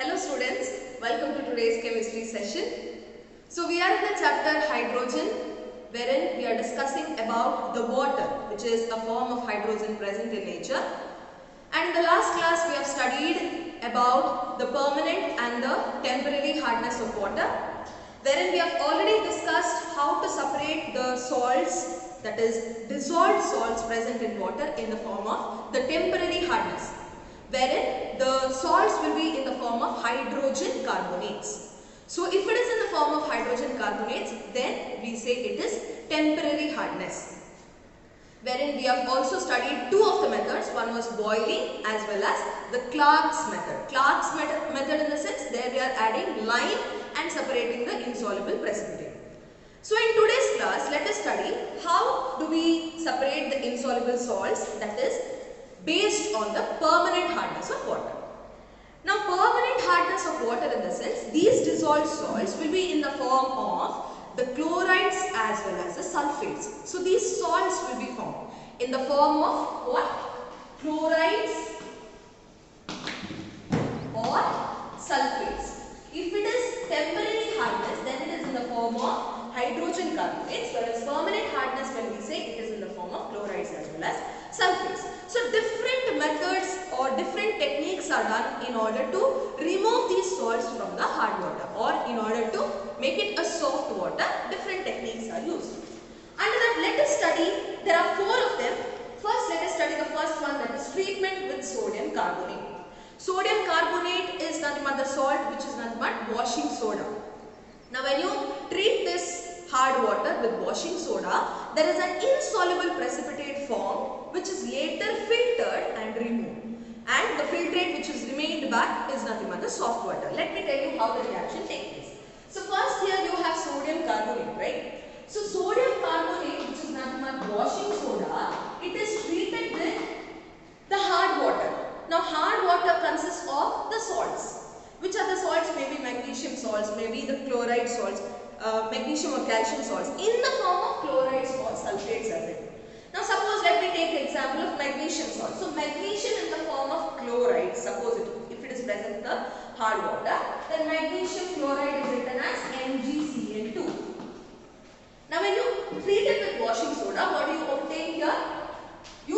Hello students, welcome to today's chemistry session. So we are in the chapter hydrogen, wherein we are discussing about the water, which is a form of hydrogen present in nature. And in the last class we have studied about the permanent and the temporary hardness of water, wherein we have already discussed how to separate the salts, that is dissolved salts present in water, in the form of the temporary hardness, wherein the salts will be in the form of hydrogen carbonates. So if it is in the form of hydrogen carbonates, then we say it is temporary hardness, wherein we have also studied two of the methods. One was boiling as well as the Clark's method. Clark's method in the sense there we are adding lime and separating the insoluble precipitate. So in today's class, let us study how do we separate the insoluble salts, that is based on the permanent hardness of water. Now permanent hardness of water in the sense these dissolved salts will be in the form of the chlorides as well as the sulfates. So these salts will be formed in the form of what? Chlorides or sulfates. If it is temporary hardness, then it is in the form of hydrogen carbonates, whereas permanent hardness, when we say, it is in the form of chlorides as well as sulfates. So different methods or different techniques are done in order to remove these salts from the hard water, or in order to make it a soft water. Different techniques are used. Under that, let us study, there are four of them. First, let us study the first one, that is treatment with sodium carbonate. Sodium carbonate is nothing but the salt which is nothing but washing soda. Now when you treat this hard water with washing soda, there is an insoluble precipitate formed which is later filtered and removed. And the filtrate which is remained back is nothing but the soft water. Let me tell you how the reaction takes place. So first here you have sodium carbonate, right? So sodium carbonate, which is nothing but washing soda, it is treated with the hard water. Now hard water consists of the salts. Which are the salts? Maybe magnesium salts, maybe the chloride salts, magnesium or calcium salts, in the form of chlorides or sulfates as well. Now suppose, let me take the example of magnesium salt. So magnesium in the form of chloride, suppose if it is present in the hard water, then magnesium chloride is written as MgCl2. Now when you treat it with washing soda, what do you obtain here? You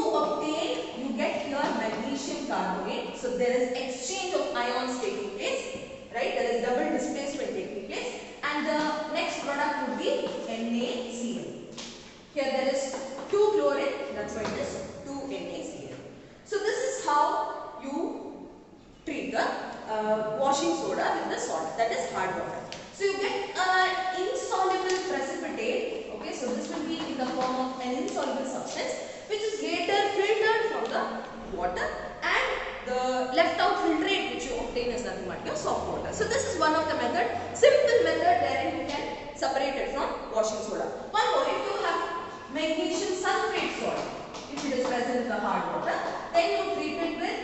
get here magnesium carbonate. So there is exchange of ions taking place, right? There is double displacement taking place, and the next product would be NaCl. Here there is 2 chlorine, that's why it is 2 NaCl. So this is how you treat the washing soda with the salt, that is hard water. So you get insoluble precipitate. Okay, so this will be in the form of an insoluble substance which is later filtered from the water, and the left out filtrate which you obtain is nothing but your soft water. So this is one of the method, simple method wherein you can separate it from washing soda. One more, if you have magnesium sulfate salt, if it is present in the hard water, then you treat it with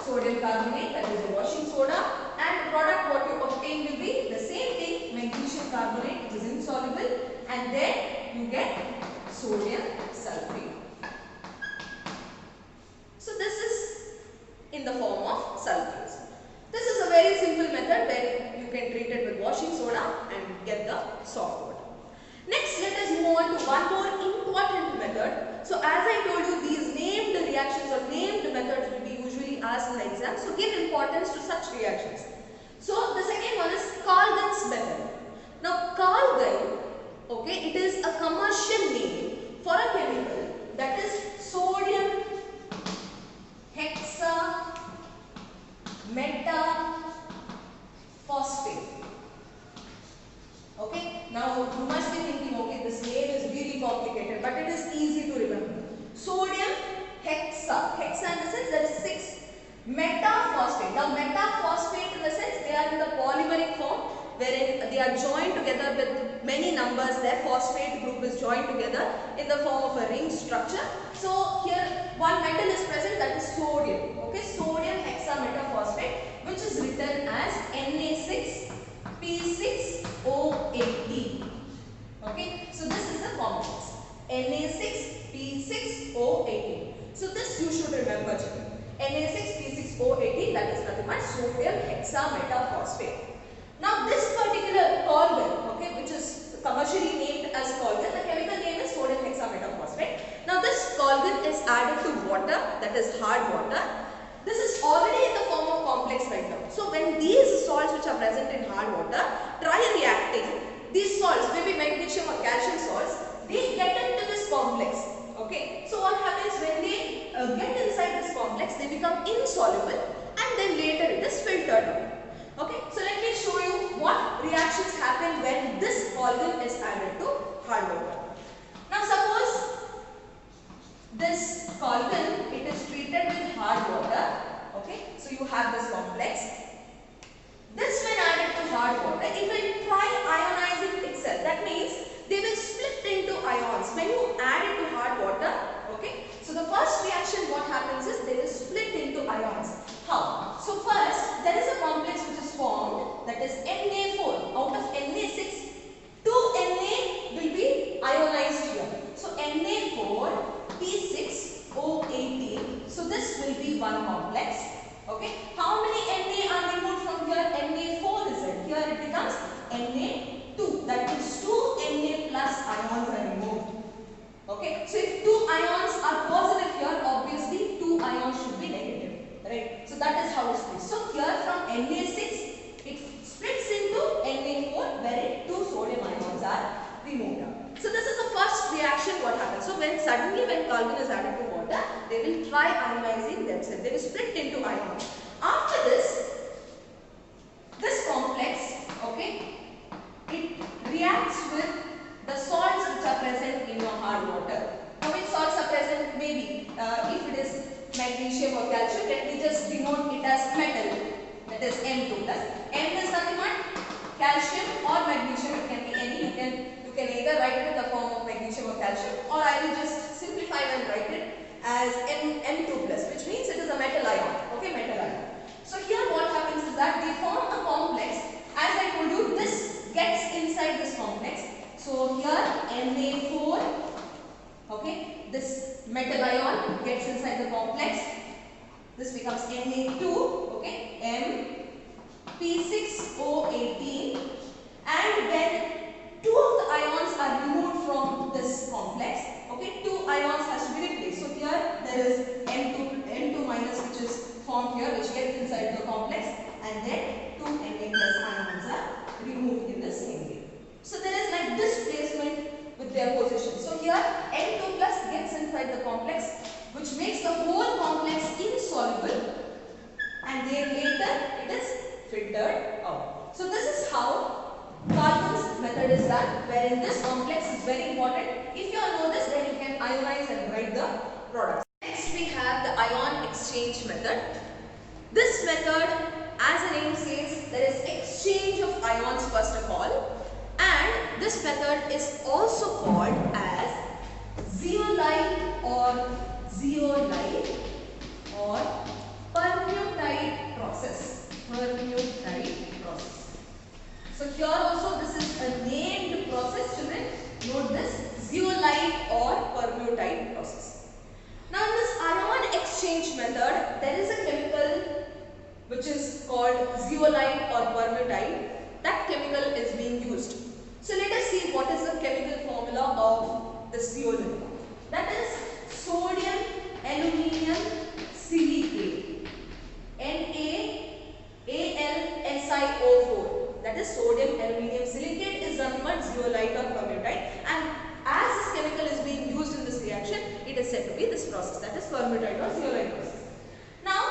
sodium carbonate, that is the washing soda, and the product what you obtain will be the same thing, magnesium carbonate, which is insoluble, and then you get sodium sulfate. So this is in the form of sulfates. This is a very simple method where you can treat it with washing soda and get the soft water. Next, let us move on to one more important method. So as I told you, these named reactions or named methods will be usually asked in the exam. So give importance to such reactions. So the second one is Kalgan's method. Now Kalgan, okay, it is a commercial name for a chemical that is sodium hexametaphosphate. Okay, now you must be thinking, okay, this name is really complicated, but it is easy to remember. Sodium hexa in the sense that is 6, metaphosphate. Now metaphosphate in the sense they are in the polymeric form, wherein they are joined together with many numbers. Their phosphate group is joined together in the form of a ring structure. So here one metal is present, that is sodium. Okay, sodium hexametaphosphate, which is written as Na6P6O8. Okay, so this is the complex Na6P6O8. So this you should remember, children. Na6P6O18, that is nothing but sodium hexametaphosphate. Now this particular colgan, okay, which is commercially named as colgan, the chemical name is sodium hexametaphosphate. Now this colgan is added to water, that is hard water. This is already in the form of complex right now. So when these salts which are present in hard water try reacting, these salts, maybe magnesium or calcium salts, they get into this complex. Okay, so what happens when they get inside this complex, they become insoluble and then later it is filtered out. Okay, so let me show you what reactions happen when this colgan is added to hard water. Now suppose this colgan, it is treated with hard water. Okay, so you have this complex. This when added to hard water, it will try ionizing itself. That means they will split into ions. When you add it to hard water, okay, so the first reaction what happens is they will split into ions. How? So first there is a complex which is formed, that is Na4. Out of Na6, 2 Na will be ionized here. So Na4 P6O18. So this will be one complex. Okay. How many Na are removed from here? Na4 is it. Here it becomes Na2. That means 2 Na plus ions are removed. Okay. So if 2 ions are positive here, obviously 2 ions should be negative. Right. So that is how it splits. So here from Na6, it splits into Na4 wherein 2 sodium ions are removed. So this is the first reaction what happens. So when colgan is added to water, they will try ionizing themselves. They will split into ions. After this complex, okay, it reacts with the salts which are present in your hard water. Now which salts are present? Maybe if it is magnesium or calcium, let me just denote it as metal. That is M2 plus. M is nothing but calcium or magnesium. It can be any. You can either write it in the form of magnesium or calcium, or I will just simplify and write it as M2 plus, which means it is a metal ion. Okay, metal ion. So here what happens is that they form a complex. As I told you, this gets inside this complex. So here Na4, okay, this metal ion gets inside the complex. This becomes Na2, okay, P6O18, and then 2 of the ions are removed from this complex. Okay, 2 ions has to be replaced. So here there is N2 minus which is formed here, which gets inside the complex, and then 2 Na plus ions are removed in the same way. So there is like displacement with their position. So here N2 plus gets inside the complex, which makes the whole complex insoluble, and then later it is filtered out. So this is how Kalman's method is done, wherein this complex is very important. If you all know this, then you can ionize and write the product. Next we have the ion exchange method. This method, as the name says, there is exchange of ions first of all, and this method is also called as zeolite or permuttide process. So here also this is a named process, children. Note this, zeolite or permuttide process. Now in this ion exchange method, there is a chemical which is called zeolite or permuttide. That chemical is being used. So let us see what is the chemical formula of the zeolite. That is sodium aluminium silicate, NaAlSiO4. That is sodium aluminium silicate is nothing but zeolite or permuttide, and as this chemical is being used in this reaction, it is said to be this process, that is permuttide or zeolite process. Now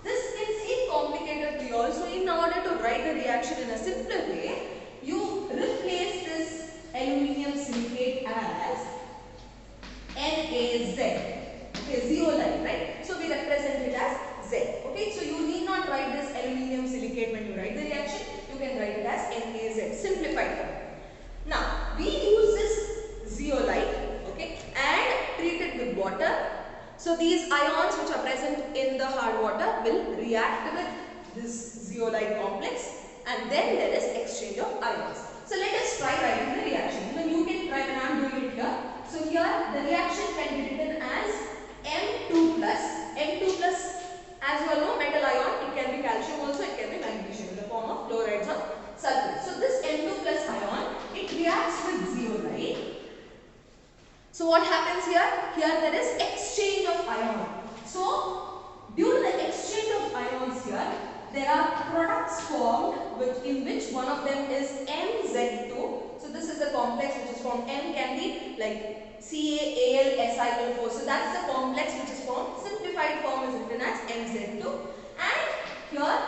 this can seem complicated to you also. In order to write the reaction in a simpler way, you replace this aluminium silicate as NaZ. Okay, zeolite, right? So we represent it as Z. Okay, so you need not write this aluminium silicate when you write the reaction. You can write it as NaZ, simplified form. Now we use this zeolite, okay, and treat it with water. So these ions which are present in the hard water will react with this zeolite complex, and then there is exchange of ions. So let us try writing the reaction. Even you can try when I am doing it here. So here the reaction can be written as M2 plus. M2 plus, as you all know, metal ion, it can be calcium there are products formed in which one of them is MZ2. So this is the complex which is formed. M can be like CaAlSiO4. So that's the complex which is formed. Simplified form is written as MZ2. And here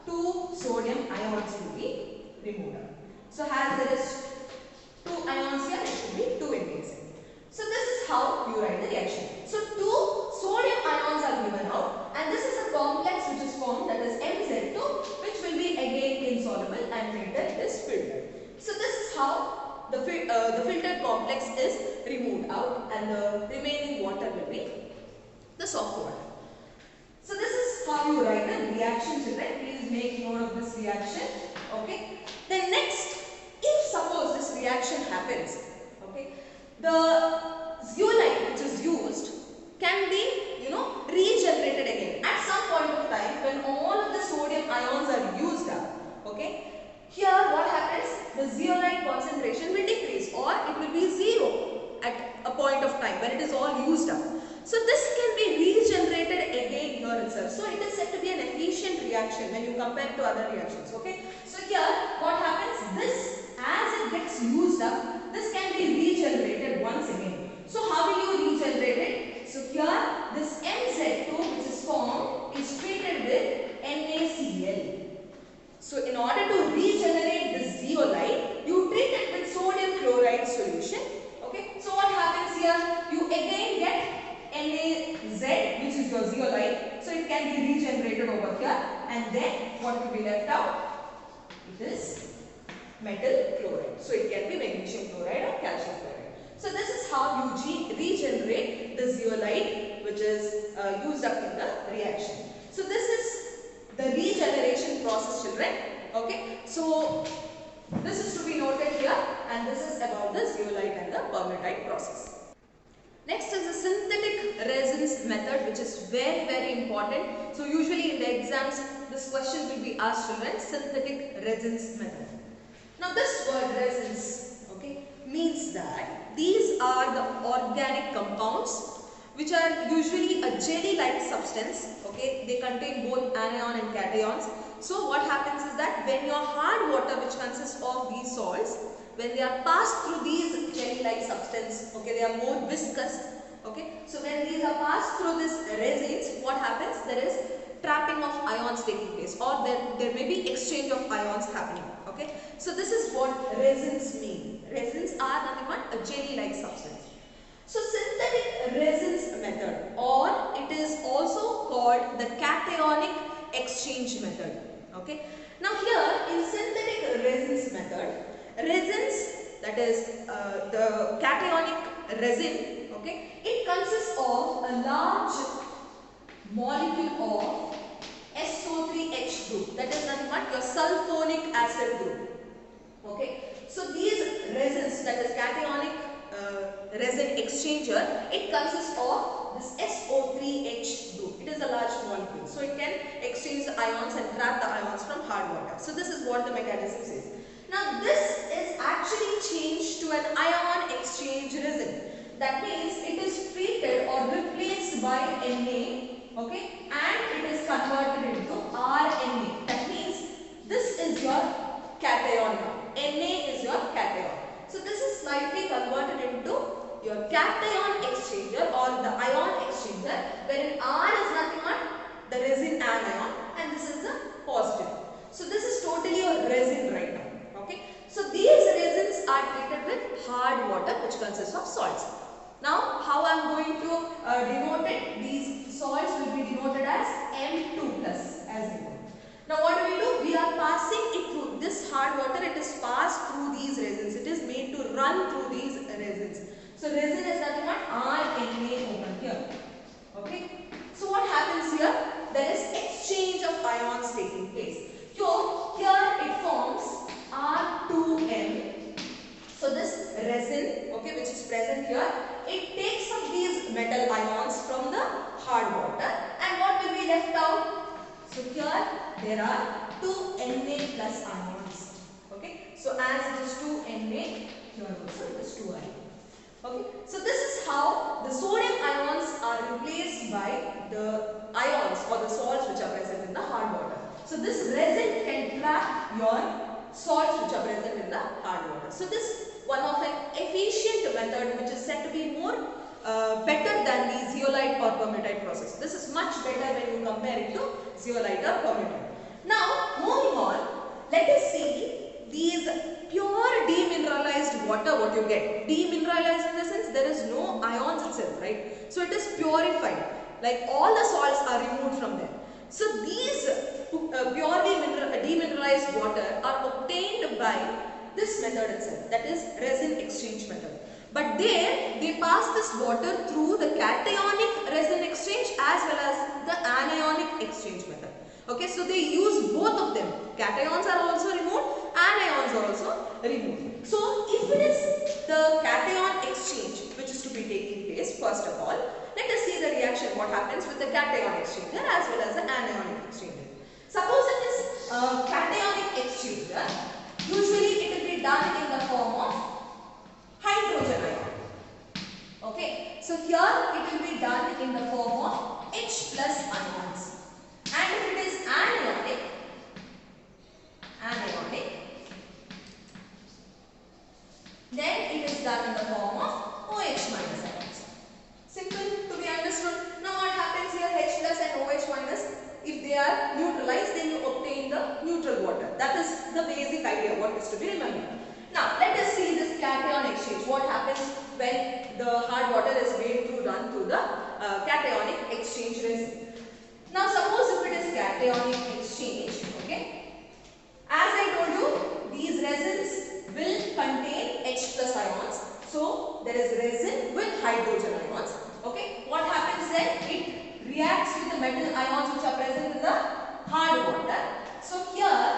2 sodium ions will be removed. So as there is 2 ions here, it should be 2 NaZ. So this is how you write the reaction. So 2 sodium ions are given out, and this is a complex which is formed, that is MZ2, which will be again insoluble and later it is filtered. So this is how the filtered complex is removed out, and the remaining water will be the soft water. So this is how you write the reaction, children. Please make note of this reaction. Okay. Then next, if suppose this reaction happens, okay, the zeolite which is used can be, regenerated again at some point of time when all of the sodium ions are used up. Okay. Here what happens? The zeolite concentration will decrease, or it will be zero at a point of time when it is all used up. So this can be regenerated again here itself. So it is said to be an efficient reaction when you compare it to other reactions. Okay. So here what happens? This, as it gets used up, this can be regenerated once again. So how will you regenerate it? So here this MZ2 which is formed is treated with NaCl. So in order to regenerate the zeolite, you treat it with sodium chloride solution. Okay. So what happens here? You again get NaZ, which is your zeolite. So it can be regenerated over here, and then what will be left out? It is metal chloride. So it can be magnesium chloride or calcium chloride. So this is how you regenerate the zeolite which is used up in the reaction. So this is the regeneration process, children. Okay. So this is to be noted here, and this is about the zeolite and the perlmuttite process. Next is the synthetic resins method, which is very, very important. So usually in the exams, this question will be asked, children, synthetic resins method. Now this word resins, okay, means that these are the organic compounds which are usually a jelly-like substance. Okay, they contain both anion and cations. So what happens is that when your hard water, which consists of these salts, when they are passed through these jelly-like substance, okay, they are more viscous. Okay, so when these are passed through this resins, what happens? There is trapping of ions taking place, or there may be exchange of ions happening. Okay, so this is what resins mean. Resins are nothing but a jelly-like substance. So synthetic resins method, or it is also called the cationic exchange method. Okay, now here in synthetic resins method, resins, that is the cationic resin, okay, it consists of a large molecule of SO3H group, that is nothing but your sulfonic acid group. Okay, so these resins, that is cationic resin exchanger, it consists of this SO3H group. It is a large molecule, so it can exchange the ions and trap the ions from hard water. So this is what the mechanism says. Now this is actually changed to an ion exchange resin. That means it is treated or replaced by Na, okay, and it is converted into RNA. That means this is your cation now. Na is your cation. So this is slightly converted into your cation exchanger or the ion exchanger, wherein R is nothing but the resin anion and this is the positive. So this is totally a resin right now. Okay. So these resins are treated with hard water which consists of salts. Now how I am going to denote it? These salts will be denoted as M2 plus as before. Now what do we do? We are passing it through this hard water. It is passed through these resins. It is made to run through these resins. So resin is nothing but RNA over here. Okay. So what happens here? There is exchange of ions taking place. So here it forms R2M. So this resin, okay, which is present here, it takes up these metal ions from the hard water, and what will be left out? So here there are 2 Na plus ions. Okay. So as it is 2 Na, here also it is 2 ion. Okay. So this is how the sodium ions are replaced by the ions or the salts which are present in the hard water. So this resin can trap your salts which are present in the hard water. So this one of an efficient method which is said to be more better than the zeolite or perlmuttite process. This is much better when you compare it to zeolite or perlmuttite. Now moving on, let us see these pure demineralized water, what you get. Demineralized in the sense there is no ions itself, right? So it is purified, like all the salts are removed from there. So these purely demineralized water are obtained by this method itself, that is resin exchange method. But there they pass this water through the cationic resin exchange as well as the anionic exchange method. Okay, so they use both of them. Cations are also removed, anions are also removed. So if it is the cation exchange which is to be taking place, first of all, let us see the reaction, what happens with the cation exchanger as well as the anionic exchanger. Suppose it is cationic exchanger, usually it will be done in the form of hydrogen ion. Okay, so here it will be done in the form of H plus ions. And if it is anionic, then it is done in the form of OH minus ions. Simple to be understood. Now what happens here, H plus and OH minus, if they are neutralized, then you obtain the neutral water. That is the basic idea what is to be remembered. Now let us see this cation exchange. What happens when the hard water is run through the cationic exchange resin. Now suppose if it is cationic exchange, okay, as I told you, these resins will contain H plus ions. So there is resin with hydrogen ions. Okay, what happens then? It reacts with the metal ions which are present in the hard water. So here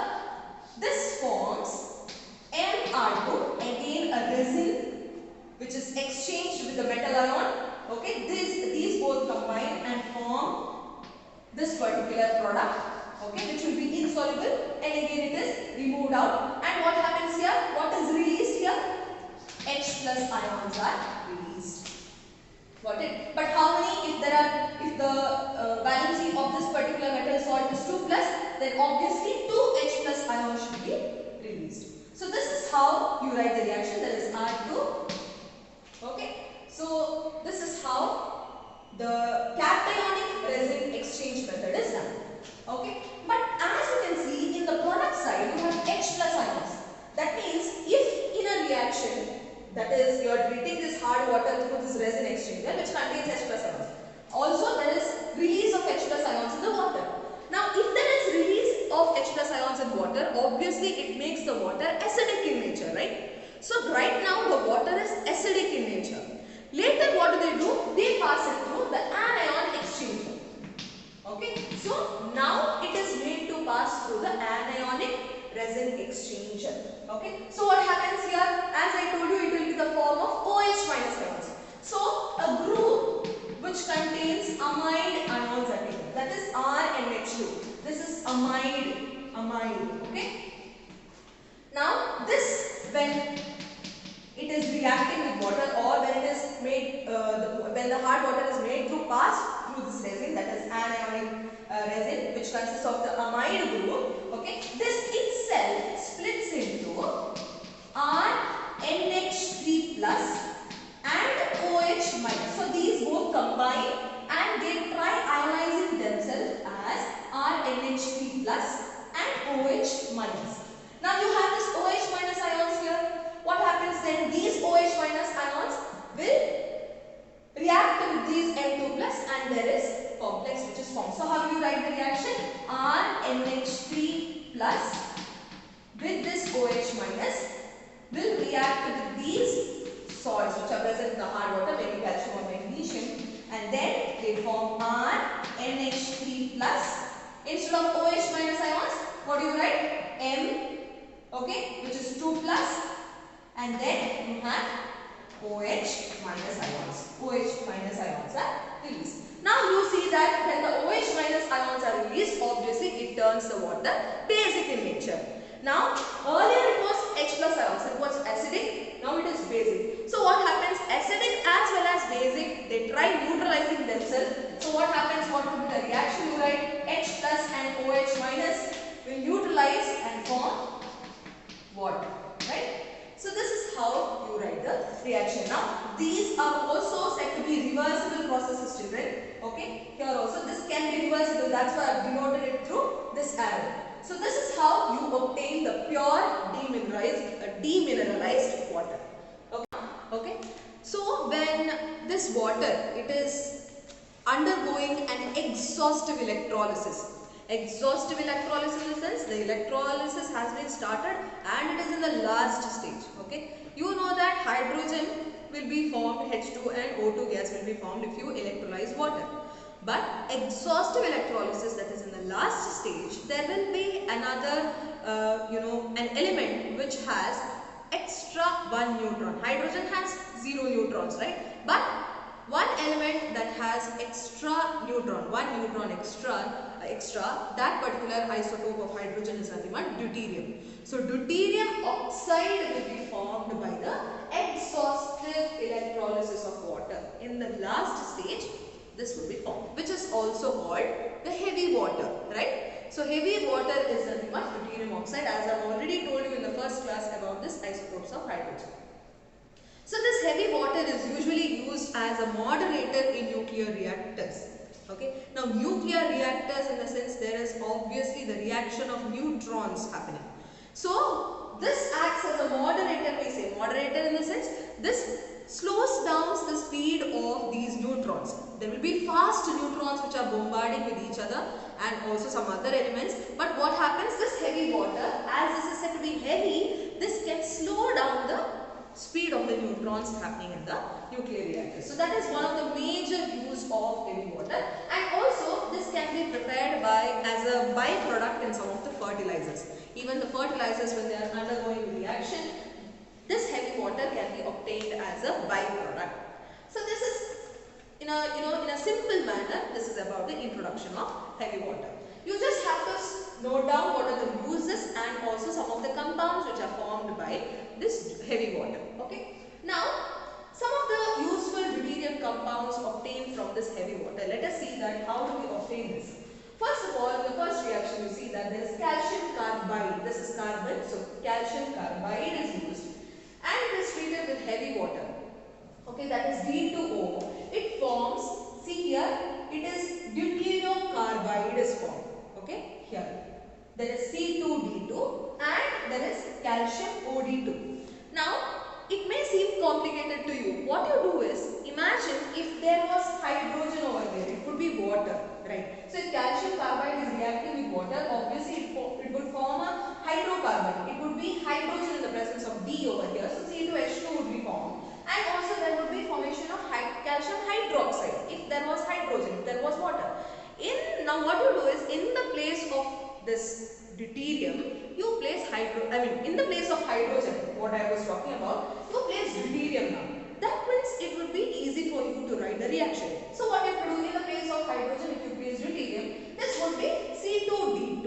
this forms Mr2, again a resin which is exchanged with the metal ion. Okay, these both combine and form this particular product, okay, which will be insoluble, and again it is removed out. And what happens here? What is released here? H plus ions are released. Got it? But how many? If the valency of this particular metal salt is 2 plus, then obviously 2 H plus ions should be released. So this is how you write the reaction. That is R2. Okay. So this is how the cationic resin exchange method is done. Okay, but as you can see in the product side you have H plus ions. That means if in a reaction, that is you are treating this hard water through this resin exchanger which contains H plus ions, also there is release of H plus ions in the water. Now if there is release of H plus ions in water, obviously it makes the water acidic in nature, right? So right now the water is acidic in nature. Later what do? They pass it through the anion exchanger. Okay, so now it is made to pass through the anionic resin exchanger. Okay, so what happens here? As I told you, it will be the form of OH minus ions. So a group which contains amide ions are taken. That is RNH2. This is amide. Okay. Now this, when it is reacting with water, or when it is made, when the hard water is made to pass through this resin, that is anionic resin, which consists of the amide group. Okay, this itself splits into RNH3 plus and OH minus. So these both combine and they try ionizing themselves as RNH3 plus and OH minus. Now you have this OH minus ions here. What happens then? These OH minus ions will react with these M2 plus and there is complex which is formed. So how do you write the reaction? RNH3 plus with this OH minus will react with these salts which are present in the hard water, maybe calcium or magnesium, and then they form RNH3 plus. Instead of OH minus ions, what do you write? M, okay, which is 2 plus, and then you have OH minus ions. OH minus ions are released. Now you see that when the OH minus ions are released, obviously it turns the water basic in nature. Now earlier it was H plus ions, it was acidic, now it is basic. So what happens? Acidic as well as basic, they try neutralizing themselves. So what happens? What will be the reaction? You write H plus and OH minus. carbon. So this is how you obtain the pure demineralized water. Okay. So when this water, it is undergoing an exhaustive electrolysis. Exhaustive electrolysis in the sense the electrolysis has been started and it is in the last stage. Okay. You know that hydrogen will be formed, H2 and O2 gas will be formed if you electrolyze water. But exhaustive electrolysis, that is in the last stage, there will be another an element which has extra 1 neutron. Hydrogen has 0 neutrons, right? But one element that has extra neutron, 1 neutron extra, that particular isotope of hydrogen is nothing but deuterium. So deuterium oxide will be formed by the exhaustive electrolysis of water. In the last stage, this will be formed, which is also called the heavy water, right? So heavy water is nothing but deuterium oxide, as I have already told you in the first class about this isotopes of hydrogen. So this heavy water is usually used as a moderator in nuclear reactors. Okay. Now nuclear reactors, in the sense there is obviously the reaction of neutrons happening. So this acts as a moderator, we say moderator in the sense this slows down the speed of these neutrons. There will be fast neutrons which are bombarding with each other and also some other elements. But what happens, this heavy water, as this is said to be heavy, this can slow down the speed of the neutrons happening in the nuclear reactor. So that is one of the major use of heavy water, and also this can be prepared as a byproduct in some of the fertilizers. Even the fertilizers, when they are undergoing reaction, this heavy water can be obtained as a byproduct. So this is in a simple manner, this is about the introduction of heavy water. You just have to note down what are the uses and also some of the compounds which are formed by this heavy water. Okay. Now, some of the useful deuterium compounds obtained from this heavy water. Let us see that how do we obtain this. First of all, in the first reaction you see that there is calcium carbide. This is carbon, so calcium carbide is used and it is treated with heavy water. Okay, that is D2O. It forms, see here, it is deuterium carbide is formed. Okay, here. There is C2D2 and there is calcium OD2. Now, it may seem complicated to you. What you do is, imagine if there was hydrogen over there, it would be water, right? So if calcium carbide is reacting with water, obviously it would form a hydrocarbon. It would be hydrogen in the presence of D over here. So C2H2 would be formed. And also there would be formation of calcium hydroxide if there was hydrogen, if there was water. Now what you do is, in the place of this deuterium, you place in the place of hydrogen, what I was talking about, you place deuterium now. That means it would be easy for you to write the reaction. So what you have to do, in the place of hydrogen, if you place deuterium, this would be C2D2.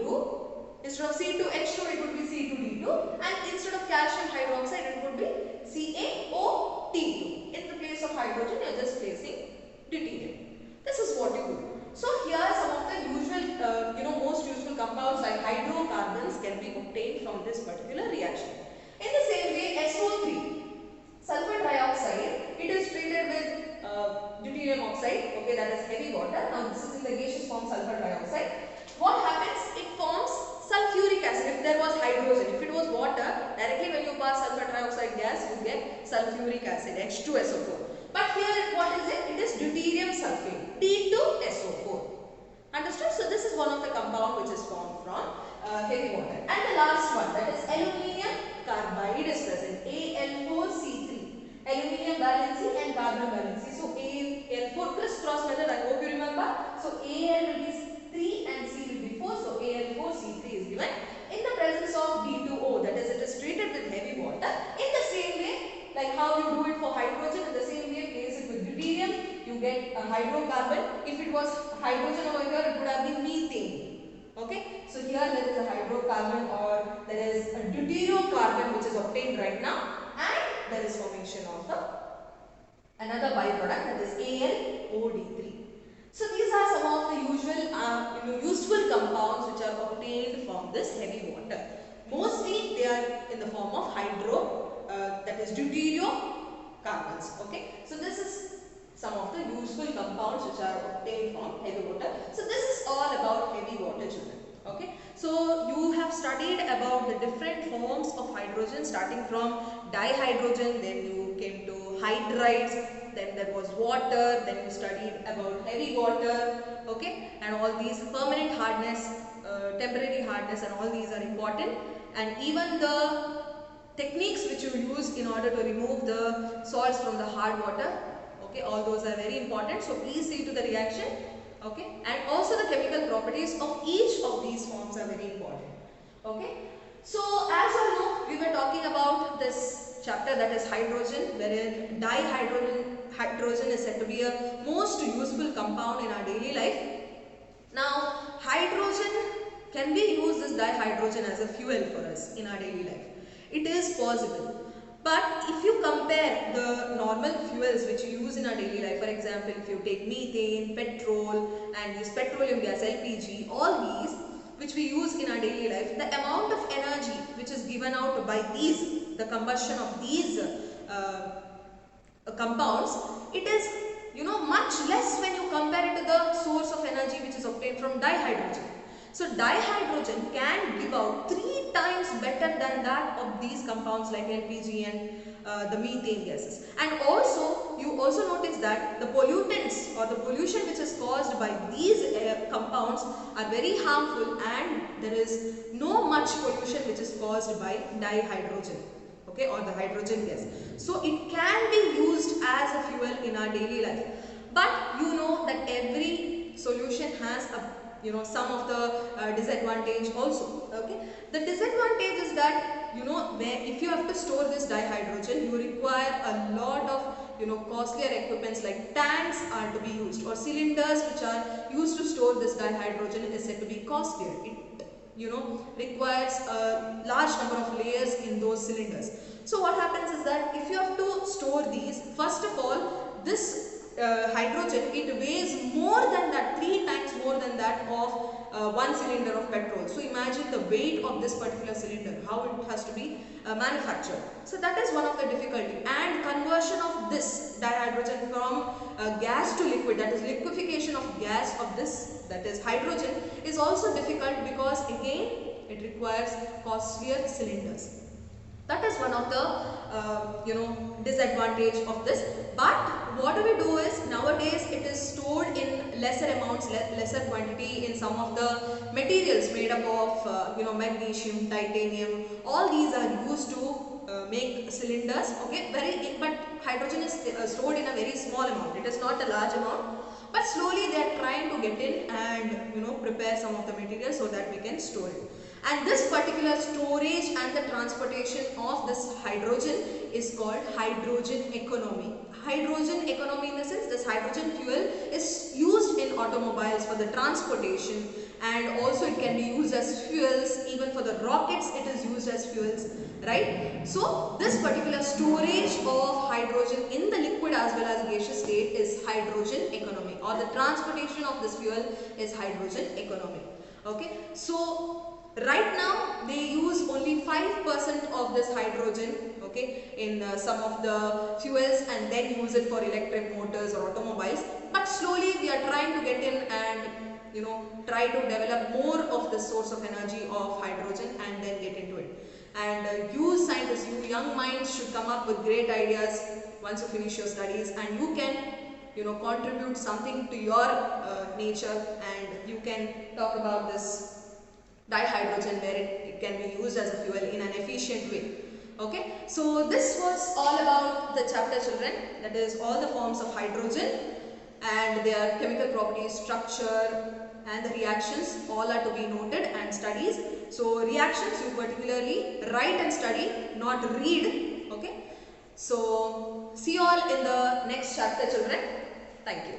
Instead of C2H2, it would be C2D2, and instead of calcium hydroxide, it would be CaO2. In the place of hydrogen, you are just placing deuterium. This is what you do. So here are some of the usual, most useful compounds like hydrocarbons can be obtained from this particular reaction. In the same way, SO3, sulfur dioxide, it is treated with deuterium oxide. Okay, that is heavy water. Now this is in the gaseous form, sulfur dioxide. What happens? It forms sulfuric acid. If there was hydrogen, if it was water, directly when you pass sulfur dioxide gas, you get sulfuric acid, H2SO4. But here, what is it? It is deuterium sulfate, T2SO4. Understood? So this is one of the compound which is formed from heavy water. And the last one, that is aluminium carbide is present, Al4C3. Aluminium valency and carbon valency. So Al4 crisscross method, I hope you remember. So Al will be 3 and C will be 4. So Al4C3 is given in the presence of D2O, that is, it is treated with heavy water. In the same way, like how you do it for hydrogen, in the same way, place it with deuterium, you get a hydrocarbon. If it was hydrogen over here, it would have been methane. Okay, so here there is a hydrocarbon, or there is a deuteriocarbon which is obtained right now, and there is formation of another byproduct, that is AlOD3. So these are some of the usual useful compounds which are obtained from this heavy water. Mostly they are in the form of that is deuteriocarbons. Okay, so this is some of the useful compounds which are obtained from heavy water. So this is all about heavy water, children. Okay, so you have studied about the different forms of hydrogen, starting from dihydrogen, then you came to hydrides, then there was water, then you studied about heavy water, okay, and all these permanent hardness, temporary hardness, and all these are important, and even the techniques which you use in order to remove the salts from the hard water, okay, all those are very important. So please see to the reaction, okay, and also the chemical properties of each of these forms are very important, okay. So as you know, we were talking about this chapter, that is hydrogen, wherein dihydrogen is said to be a most useful compound in our daily life. Now hydrogen can we use this dihydrogen as a fuel for us in our daily life? It is possible. But if you compare the normal fuels which you use in our daily life, for example, if you take methane, petrol, and this petroleum gas, LPG, all these which we use in our daily life, the amount of energy which is given out by these, the combustion of these compounds, it is much less when you compare it to the source of energy which is obtained from dihydrogen. So dihydrogen can give out 3 times better than that of these compounds like LPG and the methane gases. And also you also notice that the pollutants or the pollution which is caused by these compounds are very harmful, and there is no much pollution which is caused by dihydrogen, okay, or the hydrogen gas. So it can be used as a fuel in our daily life. But you know that every solution has a some of the disadvantage also, okay. The disadvantage is that where if you have to store this dihydrogen, you require a lot of costlier equipments like tanks are to be used, or cylinders which are used to store this dihydrogen is said to be costlier. It requires a large number of layers in those cylinders. So what happens is that if you have to store these, first of all, this hydrogen, it weighs more than that, 3 times more than that of 1 cylinder of petrol. So imagine the weight of this particular cylinder, how it has to be manufactured. So that is one of the difficulty. And conversion of this dihydrogen from gas to liquid, that is liquefaction of gas of this, that is hydrogen, is also difficult, because again it requires costlier cylinders. That is one of the disadvantage of this. But what do we do is, nowadays it is stored in lesser amounts, lesser quantity in some of the materials made up of magnesium, titanium. All these are used to make cylinders, okay. But hydrogen is stored in a very small amount. It is not a large amount. But slowly they are trying to get in and prepare some of the material so that we can store it. And this particular storage and the transportation of this hydrogen is called hydrogen economy. Hydrogen economy in the sense, this hydrogen fuel is used in automobiles for the transportation, and also it can be used as fuels. Even for the rockets it is used as fuels, right? So this particular storage of hydrogen in the liquid as well as gaseous state is hydrogen economy, or the transportation of this fuel is hydrogen economy, okay. So right now they use only 5% of this hydrogen, okay, in some of the fuels, and then use it for electric motors or automobiles. But slowly we are trying to get in and try to develop more of the source of energy of hydrogen and then get into it. And you scientists, you young minds should come up with great ideas once you finish your studies, and you can contribute something to your nature, and you can talk about this dihydrogen, where it can be used as a fuel in an efficient way, okay. So this was all about the chapter, children, that is all the forms of hydrogen and their chemical properties, structure, and the reactions, all are to be noted and studies. So reactions you particularly write and study, not read, okay. So see you all in the next chapter, children. Thank you.